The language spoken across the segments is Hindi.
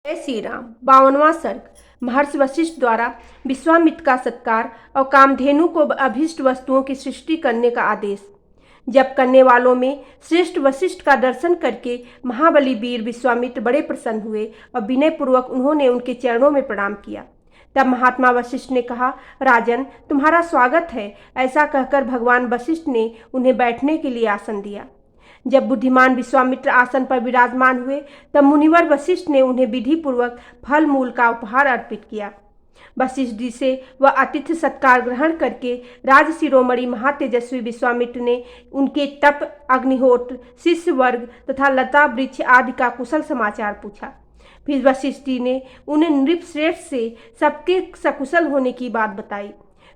जय श्री राम। 52वां सर्ग। महर्षि वशिष्ठ द्वारा विश्वामित्र का सत्कार और कामधेनु को अभीष्ट वस्तुओं की सृष्टि करने का आदेश। जप करने वालों में श्रेष्ठ वशिष्ठ का दर्शन करके महाबली वीर विश्वामित्र बड़े प्रसन्न हुए और विनय पूर्वक उन्होंने उनके चरणों में प्रणाम किया। तब महात्मा वशिष्ठ ने कहा, राजन, तुम्हारा स्वागत है। ऐसा कहकर भगवान वशिष्ठ ने उन्हें बैठने के लिए आसन दिया। जब बुद्धिमान विश्वामित्र आसन पर विराजमान हुए तब मुनिवर वशिष्ठ ने उन्हें विधि पूर्वक फल मूल का उपहार अर्पित किया। वशिष्ठ जी से वह आतिथ्य सत्कार ग्रहण करके राज शिरोमणि महातेजस्वी विश्वामित्र ने उनके तप, अग्निहोत्र, शिष्य वर्ग तथा लता वृक्ष आदि का कुशल समाचार पूछा। फिर वशिष्ठ जी ने उन्हें नृपश्रेष्ठ से सबके सकुशल होने की बात बताई।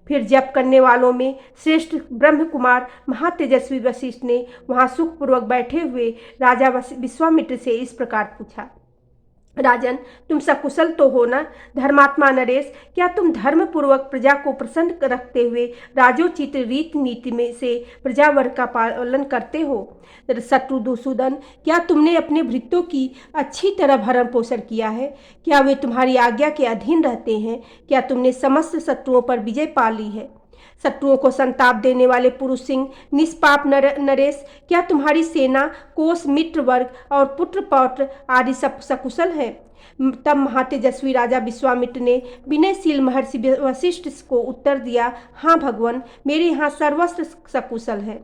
फिर जप करने वालों में श्रेष्ठ ब्रह्म कुमार महातेजस्वी वशिष्ठ ने वहां सुखपूर्वक बैठे हुए राजा विश्वामित्र से इस प्रकार पूछा, राजन, तुम सकुशल तो हो ना? धर्मात्मा नरेश, क्या तुम धर्म पूर्वक प्रजा को प्रसन्न रखते हुए राजोचित रीति नीति में से प्रजावर्ग का पालन करते हो? शत्रु दुसूदन, क्या तुमने अपने भृत्यों की अच्छी तरह भरण पोषण किया है? क्या वे तुम्हारी आज्ञा के अधीन रहते हैं? क्या तुमने समस्त शत्रुओं पर विजय पा ली है? शत्रुओं को संताप देने वाले पुरुष सिंह निष्पाप नरेश, क्या तुम्हारी सेना, कोष, मित्र वर्ग और पुत्र पौत्र आदि सब सकुशल है? तब महातेजस्वी राजा विश्वामित्र ने विनयशील महर्षि वशिष्ठ को उत्तर दिया, हाँ भगवान, मेरे यहाँ सर्वस्व सकुशल है।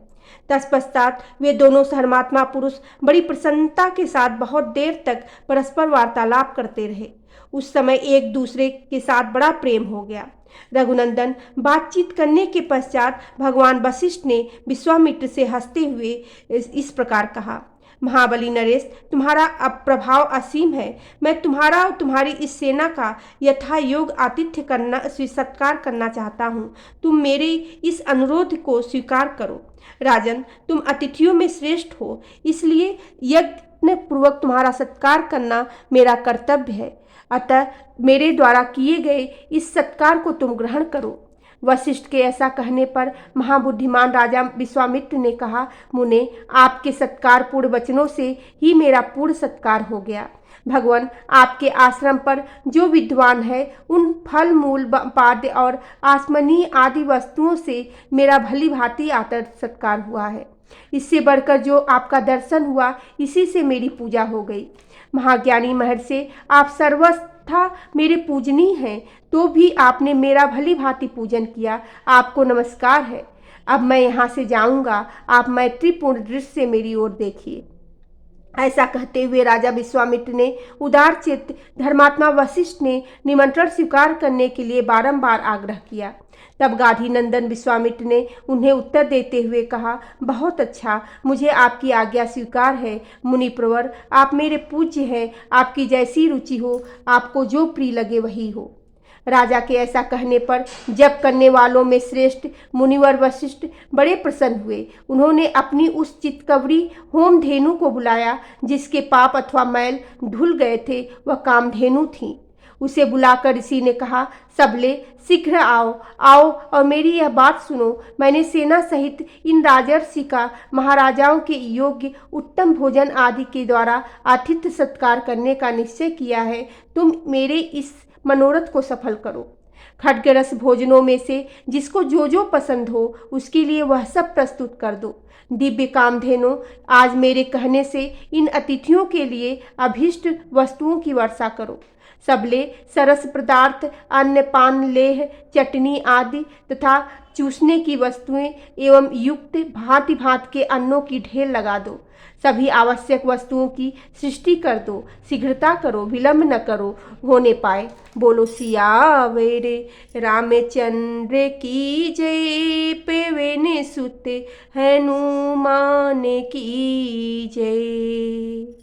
तत्पश्चात वे दोनों धर्मात्मा पुरुष बड़ी प्रसन्नता के साथ बहुत देर तक परस्पर वार्तालाप करते रहे। उस समय एक दूसरे के साथ बड़ा प्रेम हो गया। रघुनंदन, बातचीत करने के पश्चात भगवान वशिष्ठ ने विश्वामित्र से हंसते हुए इस प्रकार कहा, महाबली नरेश, तुम्हारा प्रभाव असीम है। मैं तुम्हारा और तुम्हारी इस सेना का यथा योग आतिथ्य करना सत्कार करना चाहता हूँ। तुम मेरे इस अनुरोध को स्वीकार करो। राजन, तुम अतिथियों में श्रेष्ठ हो, इसलिए यज्ञ पूर्वक तुम्हारा सत्कार करना मेरा कर्तव्य है। अतः मेरे द्वारा किए गए इस सत्कार को तुम ग्रहण करो। वशिष्ठ के ऐसा कहने पर महाबुद्धिमान राजा विश्वामित्र ने कहा, मुने, आपके सत्कार पूर्ण वचनों से ही मेरा पूर्ण सत्कार हो गया। भगवान, आपके आश्रम पर जो विद्वान है उन फल मूल पाद्य और आसमनीय आदि वस्तुओं से मेरा भली भांति आदर सत्कार हुआ है। इससे बढ़कर जो आपका दर्शन हुआ, इसी से मेरी पूजा हो गई। महाज्ञानी महर्षि, आप सर्वस्था मेरे पूजनीय हैं, तो भी आपने मेरा भली भांति पूजन किया। आपको नमस्कार है। अब मैं यहाँ से जाऊँगा, आप मैत्रीपूर्ण दृष्टि से मेरी ओर देखिए। ऐसा कहते हुए राजा विश्वामित्र ने उदार चित्त धर्मात्मा वशिष्ठ ने निमंत्रण स्वीकार करने के लिए बारंबार आग्रह किया। तब गाधी नंदन विश्वामित्र ने उन्हें उत्तर देते हुए कहा, बहुत अच्छा, मुझे आपकी आज्ञा स्वीकार है। मुनिप्रवर, आप मेरे पूज्य हैं। आपकी जैसी रुचि हो, आपको जो प्रिय लगे वही हो। राजा के ऐसा कहने पर जप करने वालों में श्रेष्ठ मुनिवर वशिष्ठ बड़े प्रसन्न हुए। उन्होंने अपनी उस चितकवरी होमधेनु को बुलाया जिसके पाप अथवा मैल धुल गए थे। वह कामधेनु थी। उसे बुलाकर ऋषि ने कहा, सबले, शीघ्र आओ आओ और मेरी यह बात सुनो। मैंने सेना सहित इन राजर्षि का महाराजाओं के योग्य उत्तम भोजन आदि के द्वारा आतिथ्य सत्कार करने का निश्चय किया है। तुम मेरे इस मनोरथ को सफल करो। खड्गरस भोजनों में से जिसको जो जो पसंद हो उसके लिए वह सब प्रस्तुत कर दो। दिव्य कामधेनु, आज मेरे कहने से इन अतिथियों के लिए अभीष्ट वस्तुओं की वर्षा करो। सबले, सरस पदार्थ, अन्न पान, लेह, चटनी आदि तथा चूसने की वस्तुएं एवं युक्त भांति भांति के अन्नों की ढेर लगा दो। सभी आवश्यक वस्तुओं की सृष्टि कर दो। शीघ्रता करो, विलंब न करो, होने पाए। बोलो सियावेरे रामचंद्र की जय। पेवेने सुत हनुमान की जय।